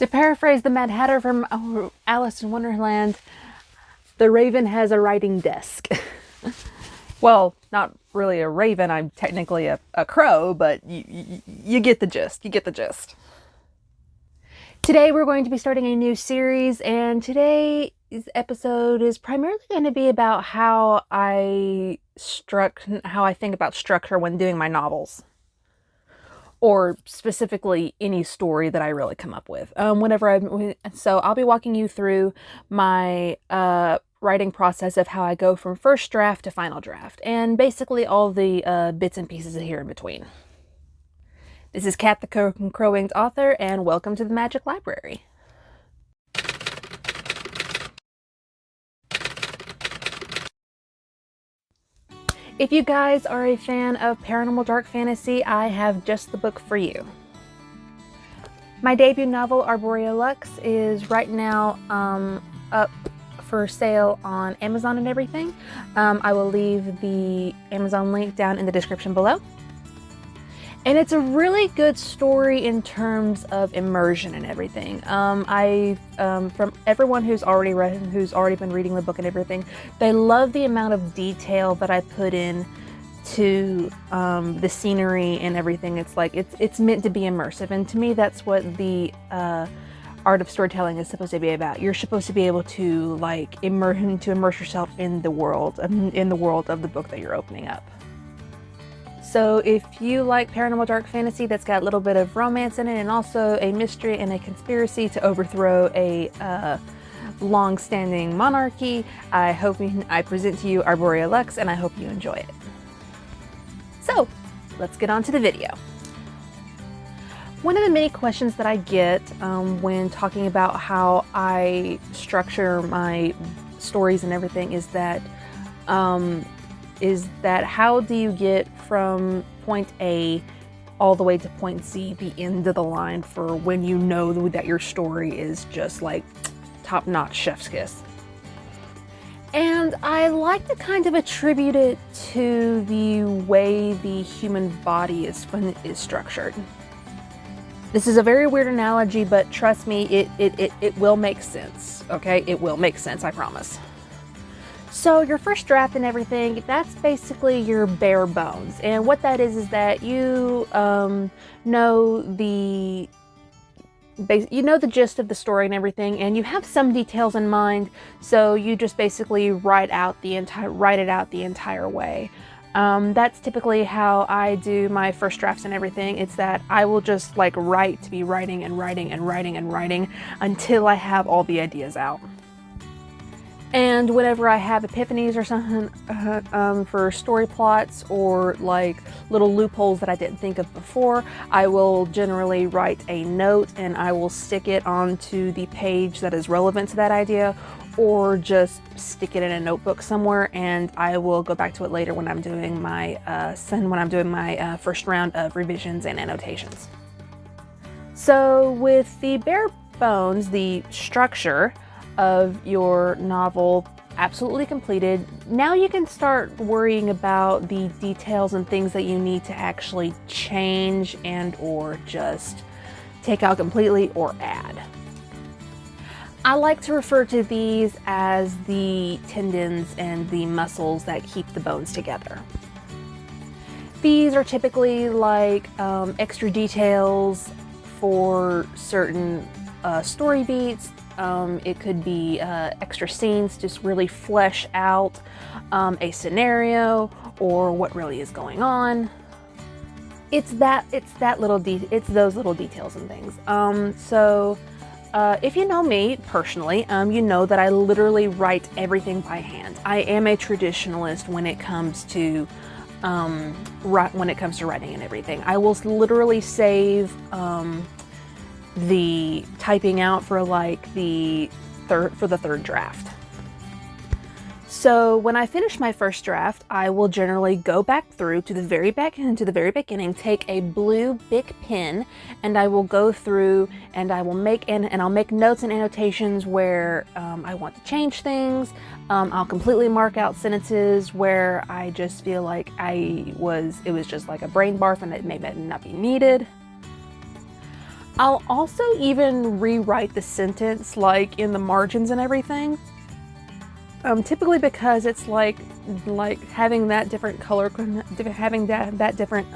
To paraphrase the Mad Hatter from Alice in Wonderland, the raven has a writing desk. Well, not really a raven, I'm technically a crow, but you get the gist. You get the gist. Today we're going to be starting a new series, and today's episode is primarily going to be about how I think about structure when doing my novels. Or specifically any story that I really come up with. So I'll be walking you through my writing process of how I go from first draft to final draft, and basically all the bits and pieces here in between. This is Kat the Crow-Winged Author, and welcome to the Magic Library. If you guys are a fan of paranormal dark fantasy, I have just the book for you. My debut novel, Arborea Lux, is right now up for sale on Amazon and everything. I will leave the Amazon link down in the description below. And it's a really good story in terms of immersion and everything. From everyone who's already been reading the book and everything, they love the amount of detail that I put in to the scenery and everything. It's like it's meant to be immersive, and to me, that's what the art of storytelling is supposed to be about. You're supposed to be able to immerse yourself in the world of the book that you're opening up. So if you like paranormal dark fantasy that's got a little bit of romance in it, and also a mystery and a conspiracy to overthrow a long-standing monarchy, I present to you Arborea Lux, and I hope you enjoy it. So let's get on to the video. One of the many questions that I get when talking about how I structure my stories and everything is that how do you get from point A all the way to point Z, the end of the line, for when you know that your story is just like top-notch chef's kiss? And I like to kind of attribute it to the way the human body is structured. This is a very weird analogy, but trust me, it will make sense, okay? It will make sense, I promise. So your first draft and everything, that's basically your bare bones. And what that is that you know the gist of the story and everything, and you have some details in mind, so you just basically write it out the entire way. That's typically how I do my first drafts and everything. It's that I will just write to be writing and writing and writing and writing until I have all the ideas out. And whenever I have epiphanies or something for story plots or little loopholes that I didn't think of before, I will generally write a note and I will stick it onto the page that is relevant to that idea, or just stick it in a notebook somewhere, and I will go back to it later when I'm doing my first round of revisions and annotations. So with the bare bones, the structure of your novel absolutely completed, now you can start worrying about the details and things that you need to actually change and or just take out completely or add. I like to refer to these as the tendons and the muscles that keep the bones together. These are typically extra details for certain story beats. It could be extra scenes, just really flesh out a scenario or what really is going on. It's those little details and things. So if you know me personally, you know that I literally write everything by hand. I am a traditionalist when it comes to writing and everything. I will literally save the typing out for the third draft. So when I finish my first draft, I will generally go back through to the very beginning, take a blue Bic pen, and I will go through and I'll make notes and annotations where I want to change things. I'll completely mark out sentences where I just feel like it was just like a brain barf and it may not be needed. I'll also even rewrite the sentence like in the margins and everything. Typically because it's like having that different color, having that different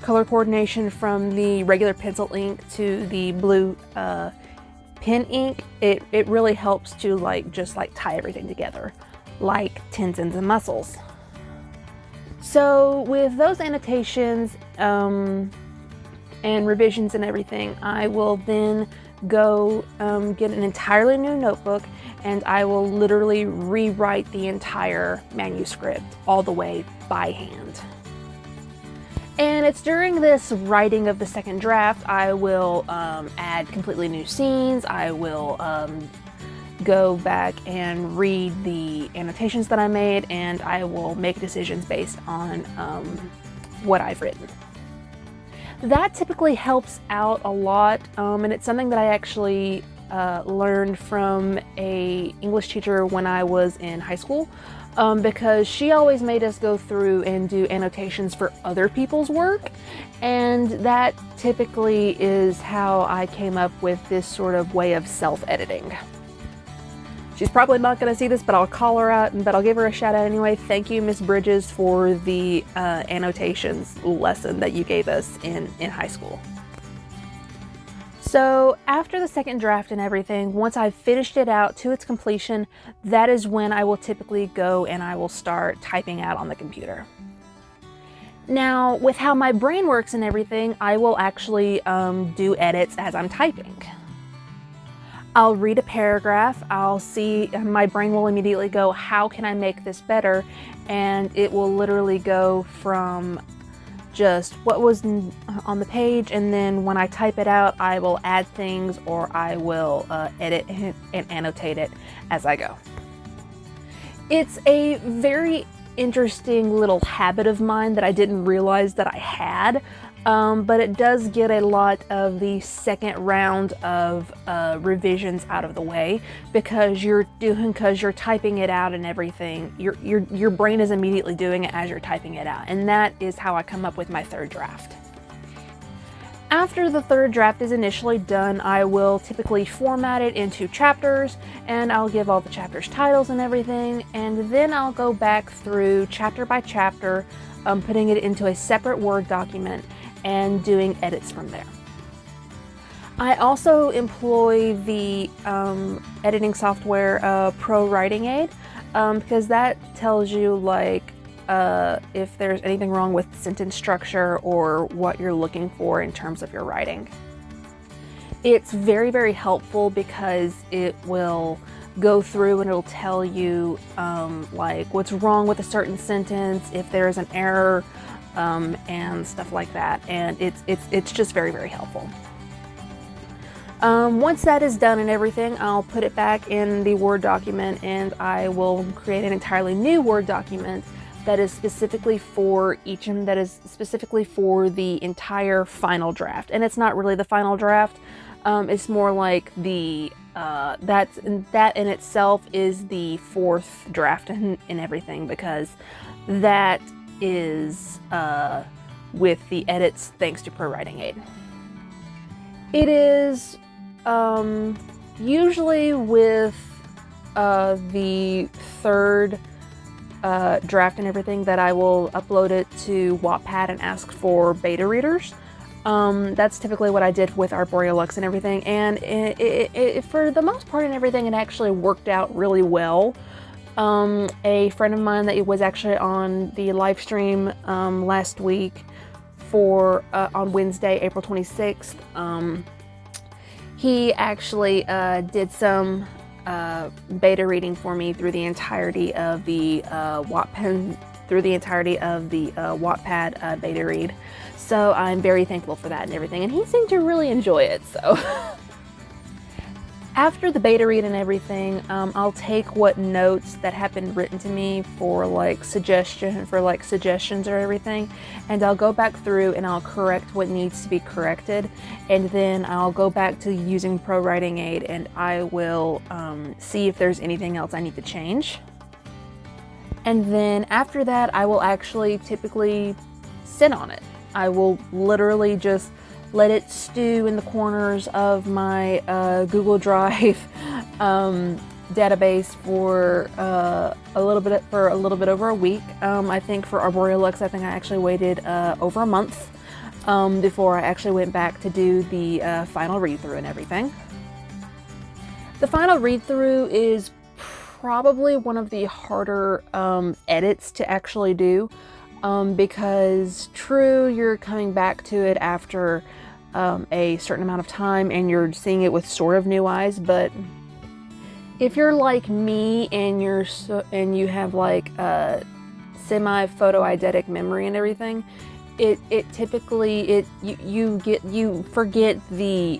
color coordination from the regular pencil ink to the blue pen ink. It really helps to just tie everything together, like tendons and muscles. So with those annotations and revisions and everything, I will then go get an entirely new notebook, and I will literally rewrite the entire manuscript all the way by hand. And it's during this writing of the second draft, I will add completely new scenes. I will go back and read the annotations that I made, and I will make decisions based on what I've written. That typically helps out a lot, and it's something that I actually learned from a English teacher when I was in high school, because she always made us go through and do annotations for other people's work, and that typically is how I came up with this sort of way of self-editing. She's probably not going to see this, but I'll call her out, but I'll give her a shout out anyway. Thank you, Miss Bridges, for the annotations lesson that you gave us in high school. So after the second draft and everything, once I've finished it out to its completion, that is when I will typically go and I will start typing out on the computer. Now, with how my brain works and everything, I will actually do edits as I'm typing. I'll read a paragraph, I'll see, my brain will immediately go, how can I make this better? And it will literally go from just what was on the page, and then when I type it out, I will add things, or I will edit and annotate it as I go. It's a very interesting little habit of mine that I didn't realize that I had. But it does get a lot of the second round of revisions out of the way, because you're typing it out and everything. Your brain is immediately doing it as you're typing it out, and that is how I come up with my third draft. After the third draft is initially done, I will typically format it into chapters, and I'll give all the chapters titles and everything, and then I'll go back through chapter by chapter, putting it into a separate Word document and doing edits from there. I also employ the editing software Pro Writing Aid, because that tells you if there's anything wrong with sentence structure or what you're looking for in terms of your writing. It's very, very helpful because it will go through and it'll tell you what's wrong with a certain sentence, if there's an error, and stuff like that, and it's just very, very helpful. Once that is done and everything, I'll put it back in the Word document, and I will create an entirely new Word document that is specifically for the entire final draft. And it's not really the final draft, it's more like the that in itself is the fourth draft and everything, because that is with the edits thanks to Pro Writing Aid. It is usually with the third draft and everything that I will upload it to Wattpad and ask for beta readers. That's typically what I did with Arboreolux and everything, and it for the most part and everything, it actually worked out really well. A friend of mine that was actually on the live stream last week on Wednesday, April 26th, he actually did some beta reading for me through the entirety of the Wattpad beta read. So I'm very thankful for that and everything, and he seemed to really enjoy it. So after the beta read and everything, I'll take what notes that have been written to me for suggestions or everything, and I'll go back through and I'll correct what needs to be corrected, and then I'll go back to using Pro Writing Aid, and I will see if there's anything else I need to change. And then after that, I will actually typically sit on it. I will literally just let it stew in the corners of my Google Drive database for a little bit over a week. I think for Arboreal Lux, I think I actually waited over a month before I actually went back to do the final read-through and everything. The final read-through is probably one of the harder edits to actually do, because true, you're coming back to it after a certain amount of time and you're seeing it with sort of new eyes, but if you're like me and you have like a semi-photoeidetic memory and everything, it typically you forget the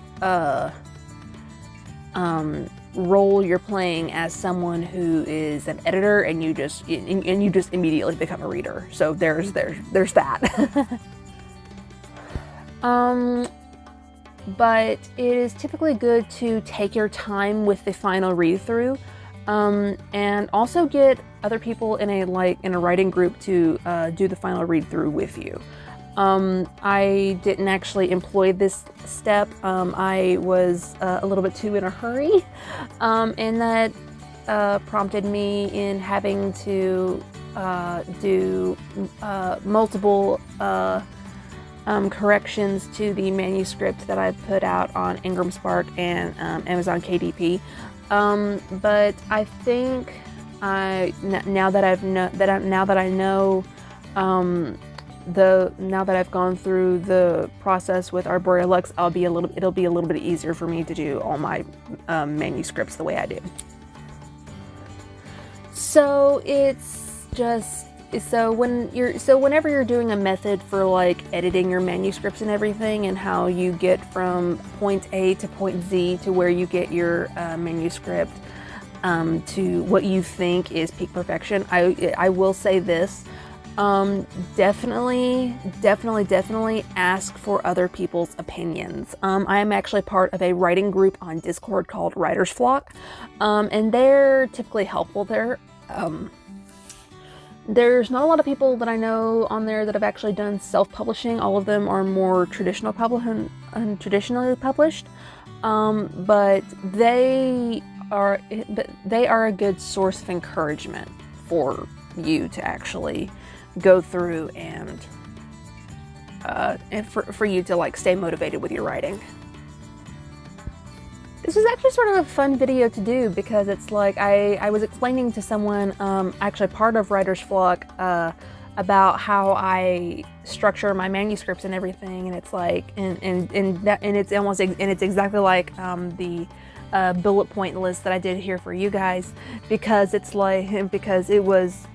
role you're playing as someone who is an editor, and you just immediately become a reader. So there's that. But it is typically good to take your time with the final read-through, and also get other people in a writing group to do the final read-through with you. I didn't actually employ this step. I was a little bit too in a hurry, and that prompted me in having to do multiple corrections to the manuscript that I put out on Ingram Spark and Amazon KDP. But I think now that I've gone through the process with Arboreal Lux, it'll be a little bit easier for me to do all my manuscripts the way I do. So whenever you're doing a method for like editing your manuscripts and everything, and how you get from point A to point Z to where you get your manuscript to what you think is peak perfection, I will say this. Definitely ask for other people's opinions. I am actually part of a writing group on Discord called Writer's Flock, and they're typically helpful there. There's not a lot of people that I know on there that have actually done self-publishing. All of them are more traditionally published, but they are a good source of encouragement for you to actually go through and for you to like stay motivated with your writing. This was actually sort of a fun video to do, because it's like I was explaining to someone, actually part of Writer's Flock, about how I structure my manuscripts and everything, and it's like it's exactly like the bullet point list that I did here for you guys, because it was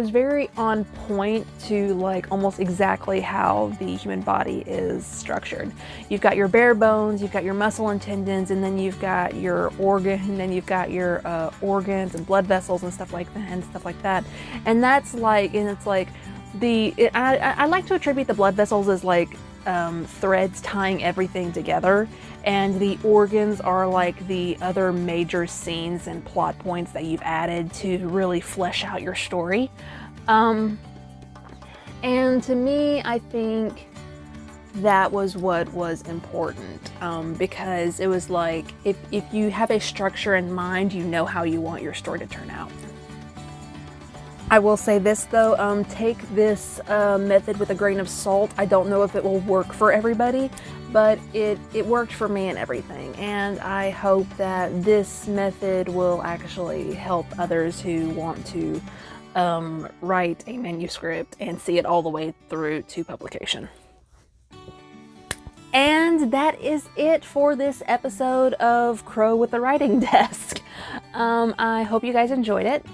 very on point to like almost exactly how the human body is structured. You've got your bare bones, you've got your muscle and tendons, and then you've got your organs and blood vessels and stuff like that. And that's like, and it's like I like to attribute the blood vessels as like threads tying everything together, and the organs are like the other major scenes and plot points that you've added to really flesh out your story. And to me, I think that was what was important, because it was like if you have a structure in mind, you know how you want your story to turn out. I will say this though, take this method with a grain of salt. I don't know if it will work for everybody, but it worked for me and everything. And I hope that this method will actually help others who want to write a manuscript and see it all the way through to publication. And that is it for this episode of Crow with the Writing Desk. I hope you guys enjoyed it.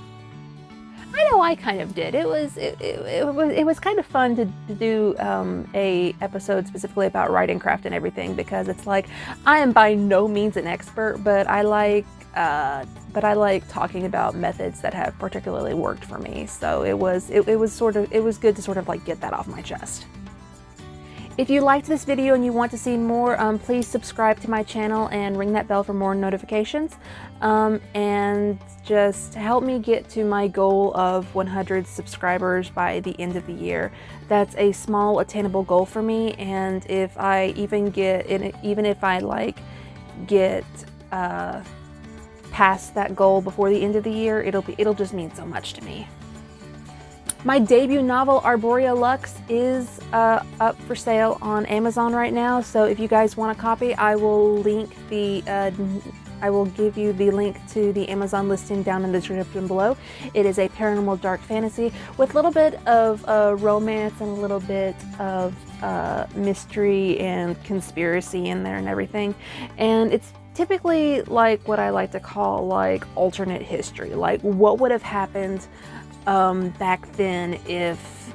I know I kind of did. It was kind of fun to do a episode specifically about writing craft and everything, because it's like I am by no means an expert, but I like talking about methods that have particularly worked for me. So it was good to sort of like get that off my chest. If you liked this video and you want to see more, please subscribe to my channel and ring that bell for more notifications. And just help me get to my goal of 100 subscribers by the end of the year. That's a small attainable goal for me, and if I even if I like get past that goal before the end of the year, it'll just mean so much to me. My debut novel, Arborea Lux, is up for sale on Amazon right now. So if you guys want a copy, I will give you the link to the Amazon listing down in the description below. It is a paranormal dark fantasy with a little bit of romance and a little bit of mystery and conspiracy in there and everything. And it's typically like what I like to call like alternate history. Like what would have happened back then if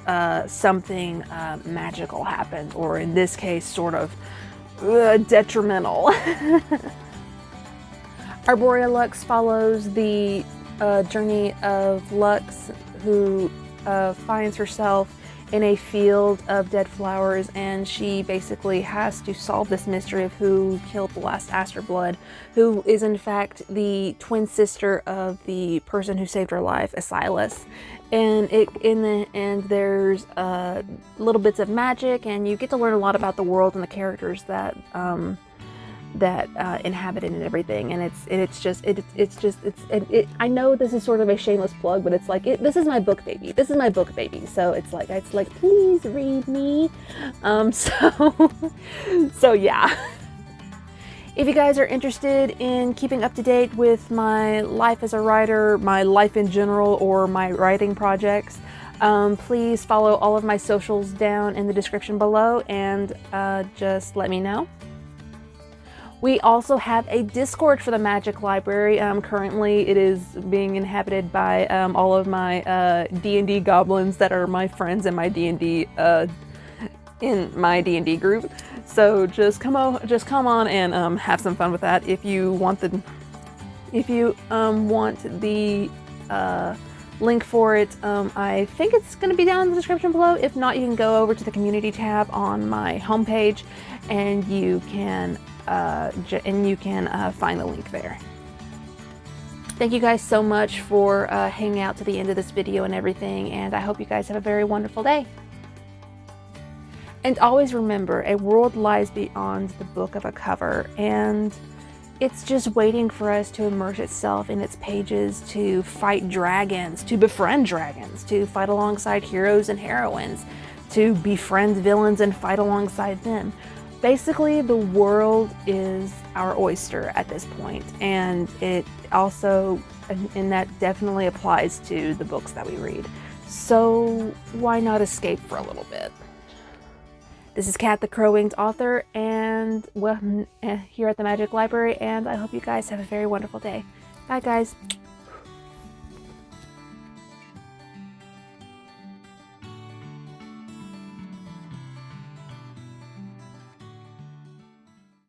something magical happened, or in this case sort of detrimental. Arborea Lux follows the journey of Lux, who finds herself in a field of dead flowers, and she basically has to solve this mystery of who killed the last Asterblood, who is in fact the twin sister of the person who saved her life, Asilas. And in the end, there's little bits of magic, and you get to learn a lot about the world and the characters that inhabit it and everything. And I know this is sort of a shameless plug, but it's like this is my book baby. This is my book baby. So it's like please read me. So yeah. If you guys are interested in keeping up to date with my life as a writer, my life in general, or my writing projects, please follow all of my socials down in the description below, and just let me know. We also have a Discord for the Magic Library. Currently it is being inhabited by all of my D&D goblins that are my friends in my D&D group. So just come on and have some fun with that. If you want the link for it, I think it's going to be down in the description below. If not, you can go over to the community tab on my homepage, and you can find the link there. Thank you guys so much for hanging out to the end of this video and everything, and I hope you guys have a very wonderful day. And always remember, a world lies beyond the book of a cover, and it's just waiting for us to immerse itself in its pages, to fight dragons, to befriend dragons, to fight alongside heroes and heroines, to befriend villains and fight alongside them. Basically, the world is our oyster at this point, and it also, and that definitely applies to the books that we read. So why not escape for a little bit? This is Kat, the Crow-Winged author, and here at the Magic Library, and I hope you guys have a very wonderful day. Bye, guys.